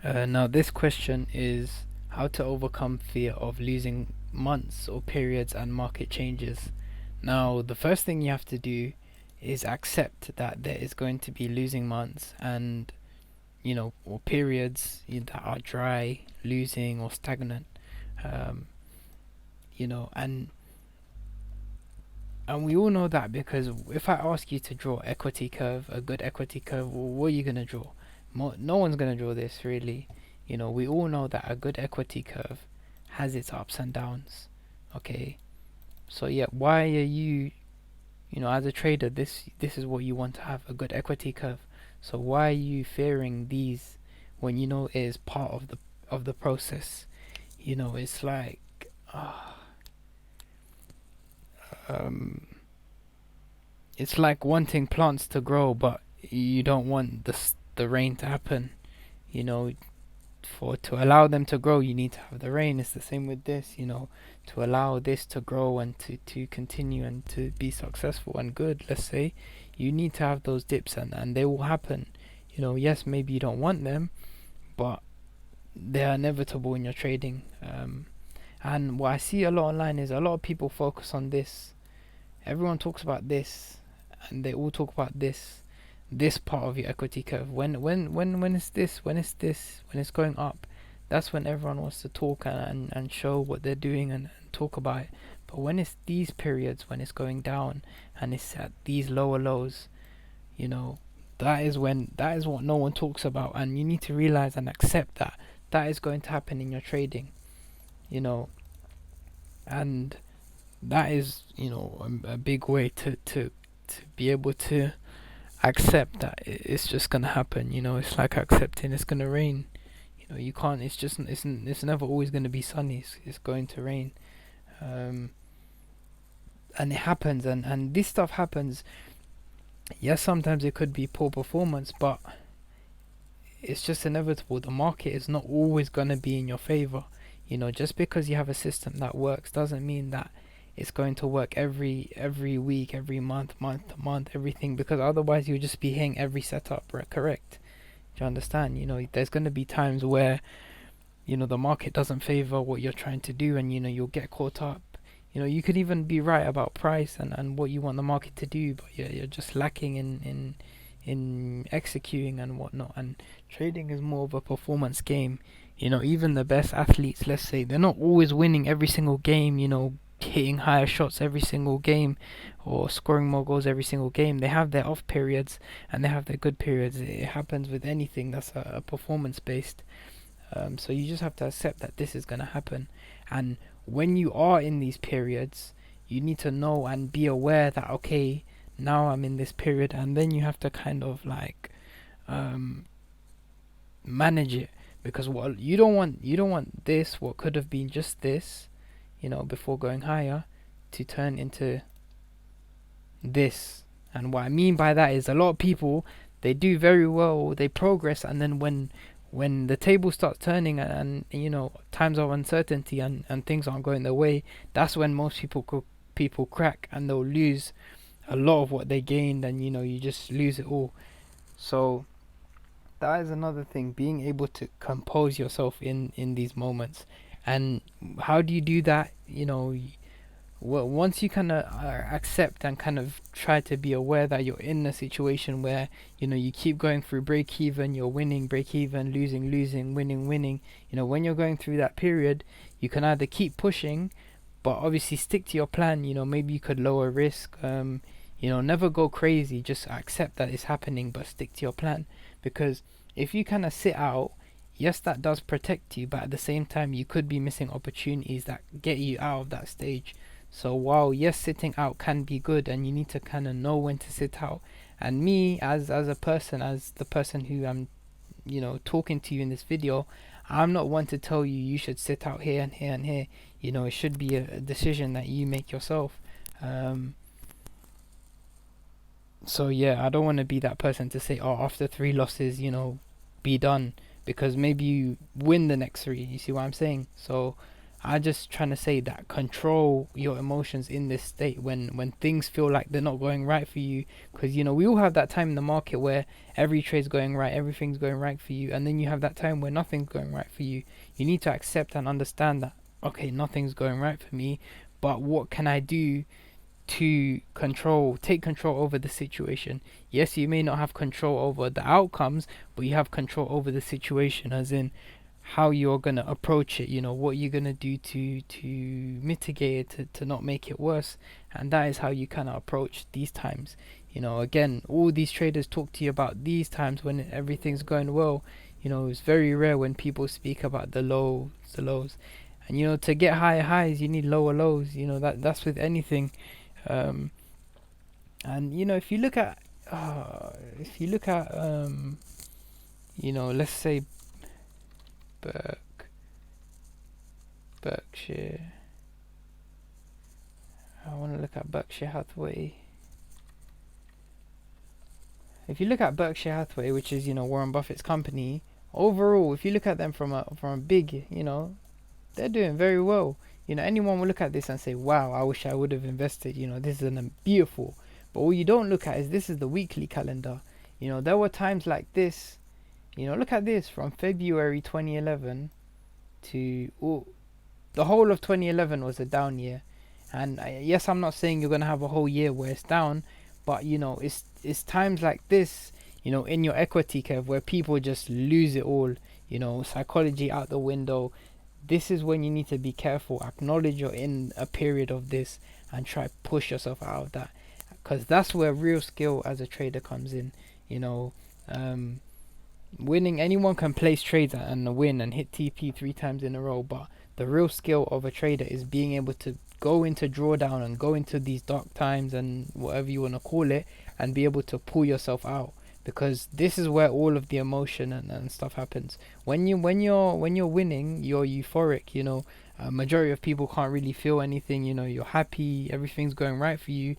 Now, this question is how to overcome fear of losing months or periods and market changes. Now, the first thing you have to do is accept that there is going to be losing months and, or periods that are dry, losing, or stagnant. Um, and we all know that because if I ask you to draw equity curve, a good equity curve, what are you gonna draw? No one's gonna draw this really. We all know that a good equity curve has its ups and downs. Okay, so yeah, why are you, as a trader, this is what you want to have, a good equity curve. So why are you fearing these when you know it is part of the process? It's like, uh, um, it's like wanting plants to grow, but you don't want the rain to happen. You know, for to allow them to grow, you need to have the rain. It's the same with this. To allow this to grow and to continue and to be successful and good. Let's say you need to have those dips, and they will happen. Yes, maybe you don't want them, but they are inevitable in your trading. And what I see a lot online is a lot of people focus on this. Everyone talks about this, and they all talk about this part of your equity curve. When is this? When is this? When it's going up, that's when everyone wants to talk and show what they're doing and talk about it. But when it's these periods when it's going down and it's at these lower lows, you know, that is what no one talks about, and you need to realize and accept that that is going to happen in your trading. You know, and that is a big way to be able to accept that it's just gonna happen. It's like accepting it's gonna rain. You can't. It's never always gonna be sunny. It's going to rain. Um, and it happens, and this stuff happens. Yes, sometimes it could be poor performance, but it's just inevitable. The market is not always gonna be in your favor. Just because you have a system that works doesn't mean that it's going to work every week, every month to month, everything. Because otherwise, you'll just be hitting every setup, right? Correct? Do you understand? There's going to be times where the market doesn't favor what you're trying to do, and you'll get caught up. You could even be right about price and what you want the market to do, but you're just lacking in executing and whatnot. And trading is more of a performance game. Even the best athletes, let's say, they're not always winning every single game. Hitting higher shots every single game or scoring more goals every single game. They have their off periods and they have their good periods. It happens with anything that's a performance based. So you just have to accept that this is going to happen. And when you are in these periods, you need to know and be aware that, okay, now I'm in this period, and then you have to kind of like um, manage it, because what you don't want this, what could have been just this, before going higher, to turn into this. And what I mean by that is a lot of people, they do very well, they progress, and then when the table starts turning and times of uncertainty and things aren't going their way, that's when most people crack and they'll lose a lot of what they gained, and you just lose it all. So that is another thing, being able to compose yourself in these moments. And how do you do that? Well, once you kind of accept and kind of try to be aware that you're in a situation where you keep going through break even, you're winning, break even, losing, winning, winning. When you're going through that period, you can either keep pushing, but obviously stick to your plan. Maybe you could lower risk. Never go crazy. Just accept that it's happening, but stick to your plan. Because if you kind of sit out, yes, that does protect you, but at the same time, you could be missing opportunities that get you out of that stage. So while yes, sitting out can be good, and you need to kind of know when to sit out. And me, as a person, as the person who I'm, talking to you in this video, I'm not one to tell you you should sit out here and here and here. It should be a decision that you make yourself. Um, so yeah, I don't want to be that person to say, oh, after three losses, be done, because maybe you win the next three. You see what I'm saying? So I just trying to say that control your emotions in this state when things feel like they're not going right for you, because we all have that time in the market where every trade's going right, everything's going right for you, and then you have that time where nothing's going right for you. You need to accept and understand that, okay, nothing's going right for me, but what can I do to take control over the situation? Yes, you may not have control over the outcomes, but you have control over the situation, as in how you're gonna approach it. What you're gonna do to mitigate it, to not make it worse, and that is how you kind of approach these times. Again, all these traders talk to you about these times when everything's going well. It's very rare when people speak about the lows. And to get higher highs, you need lower lows. That's with anything. um, and if you look at let's say Berk Berkshire. I want to look at Berkshire Hathaway. If you look at Berkshire Hathaway, which is Warren Buffett's company, overall, if you look at them from a big, they're doing very well. Anyone will look at this and say, "Wow, I wish I would have invested." This is beautiful. But what you don't look at is this is the weekly calendar. There were times like this. Look at this from February 2011 to the whole of 2011 was a down year. And yes, I'm not saying you're gonna have a whole year where it's down, but it's times like this, in your equity curve where people just lose it all. Psychology out the window. This is when you need to be careful. Acknowledge you're in a period of this and try to push yourself out of that, because that's where real skill as a trader comes in. Winning, anyone can place trades and win and hit TP 3 times in a row, but the real skill of a trader is being able to go into drawdown and go into these dark times and whatever you want to call it, and be able to pull yourself out, because this is where all of the emotion and stuff happens. When you're winning, you're euphoric. A majority of people can't really feel anything. You're happy, everything's going right for you.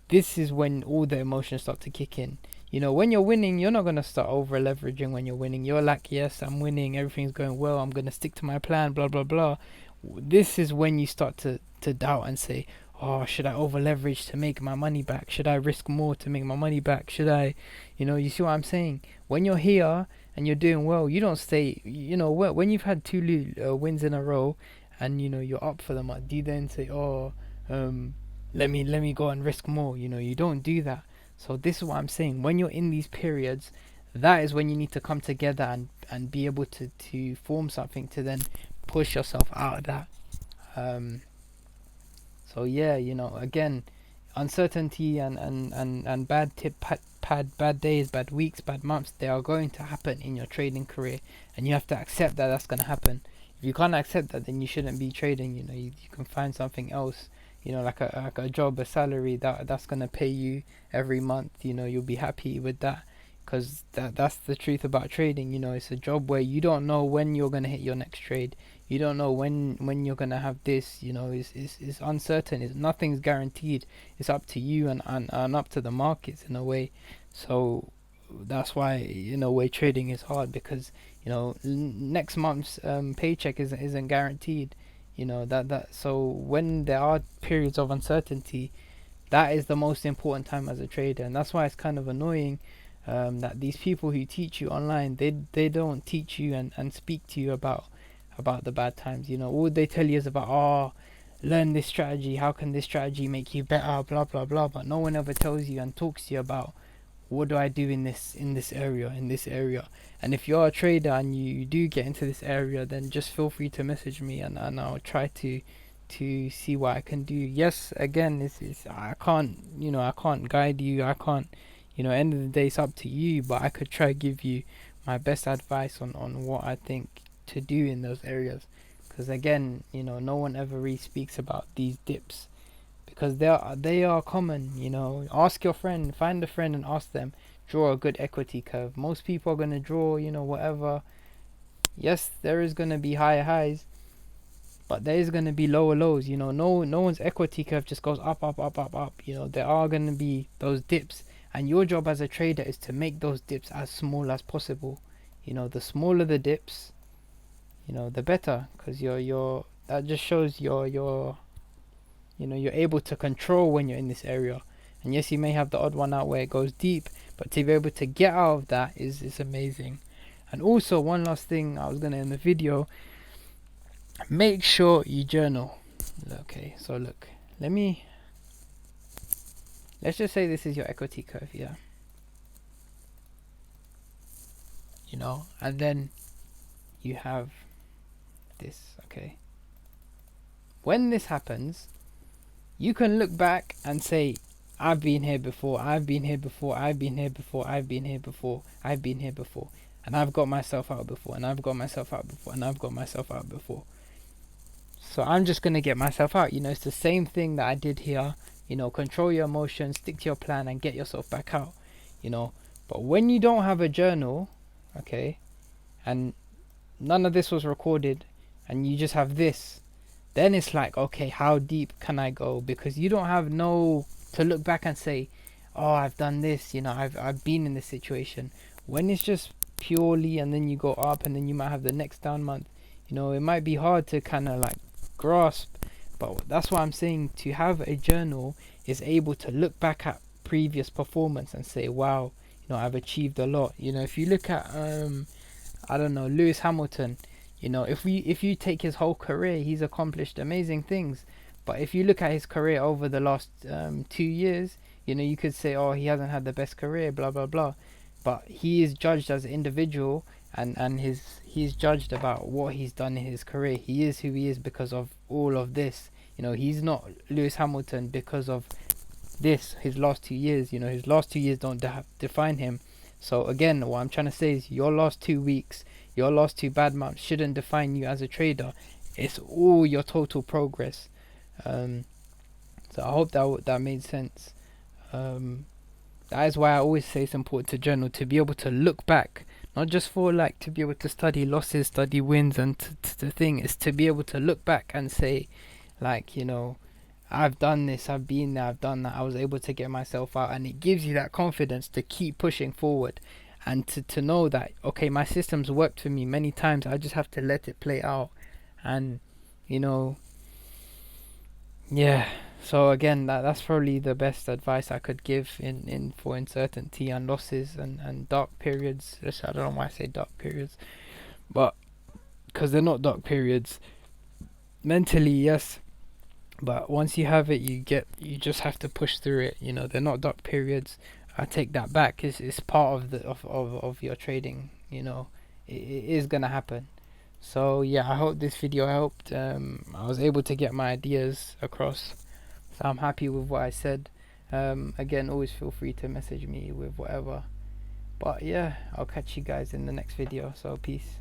This is when all the emotions start to kick in. When you're winning, you're not going to start over leveraging. When you're winning, you're like, yes, I'm winning, everything's going well, I'm going to stick to my plan, blah blah blah. This is when you start to doubt and say, oh, should I over leverage to make my money back? Should I risk more to make my money back? Should I, you see what I'm saying? When you're here and you're doing well, you don't stay, when you've had 2 wins in a row and you're up for them, do you then say, oh, let me go and risk more? You don't do that. So this is what I'm saying. When you're in these periods, that is when you need to come together and be able to form something to then push yourself out of that. So yeah, again, uncertainty and bad days, bad weeks, bad months, they are going to happen in your trading career, and you have to accept that that's going to happen. If you can't accept that, then you shouldn't be trading. You can find something else, like a job, a salary that's gonna pay you every month. You'll be happy with that, because that's the truth about trading. It's a job where you don't know when you're gonna hit your next trade. You don't know when you're gonna have this. It's uncertain. Nothing's guaranteed. It's up to you and up to the markets in a way. So that's why in a way trading is hard, because next month's paycheck isn't guaranteed. That so when there are periods of uncertainty, that is the most important time as a trader. And that's why it's kind of annoying that these people who teach you online, they don't teach you and speak to you about the bad times. All they tell you is about, oh, learn this strategy, how can this strategy make you better, blah blah blah. But no one ever tells you and talks to you about, what do I do in this area. And if you're a trader and you do get into this area, then just feel free to message me, and I'll try to see what I can do. Yes, again, it's I can't guide you. I can't, end of the day, it's up to you, but I could try to give you my best advice on what I think to do in those areas. Because again, no one ever really speaks about these dips, because they are common. Ask your friend, find a friend and ask them, draw a good equity curve. Most people are going to draw whatever. Yes, there is going to be higher highs, but there is going to be lower lows. No one's equity curve just goes up up up up up. There are going to be those dips, and your job as a trader is to make those dips as small as possible. The smaller the dips, the better, because you're that just shows you're you're able to control when you're in this area. And yes, you may have the odd one out where it goes deep, but to be able to get out of that is amazing. And also, one last thing I was gonna end the video, make sure you journal. Okay, so look, let's just say this is your equity curve, yeah. And then you have this, okay. When this happens, you can look back and say, I've been here before, I've been here before, I've been here before, I've been here before, I've been here before, and I've got myself out before, and I've got myself out before, and I've got myself out before. So I'm just gonna get myself out. It's the same thing that I did here. Control your emotions, stick to your plan, and get yourself back out. But when you don't have a journal, okay, and none of this was recorded, and you just have this, then it's like, okay, how deep can I go? Because you don't have to look back and say, oh, I've done this, I've been in this situation. When it's just purely, and then you go up, and then you might have the next down month, it might be hard to kind of like grasp. But that's why I'm saying, to have a journal is able to look back at previous performance and say, wow, I've achieved a lot. If you look at I don't know, Lewis Hamilton, if you take his whole career, he's accomplished amazing things. But if you look at his career over the last 2 years, you could say, oh, he hasn't had the best career, blah blah blah. But he is judged as an individual, and he's judged about what he's done in his career. He is who he is because of all of this. He's not Lewis Hamilton because of this, his last 2 years. His last 2 years don't define him. So again, what I'm trying to say is, your last 2 weeks, your last two bad months shouldn't define you as a trader. It's all your total progress. So I hope that made sense. That is why I always say it's important to journal, to be able to look back, not just for like to be able to study losses, study wins, and the thing is to be able to look back and say, like, I've done this, I've been there, I've done that, I was able to get myself out, and it gives you that confidence to keep pushing forward, and to know that, okay, my system's worked for me many times, I just have to let it play out. And yeah, so again, that's probably the best advice I could give in for uncertainty and losses and dark periods. I don't know why I say dark periods, but because they're not dark periods mentally, yes, but once you have it, you just have to push through it. They're not dark periods. I take that back. It's part of of your trading. It is gonna happen. So yeah, I hope this video helped. I was able to get my ideas across, so I'm happy with what I said. Again, always feel free to message me with whatever. But yeah, I'll catch you guys in the next video. So peace.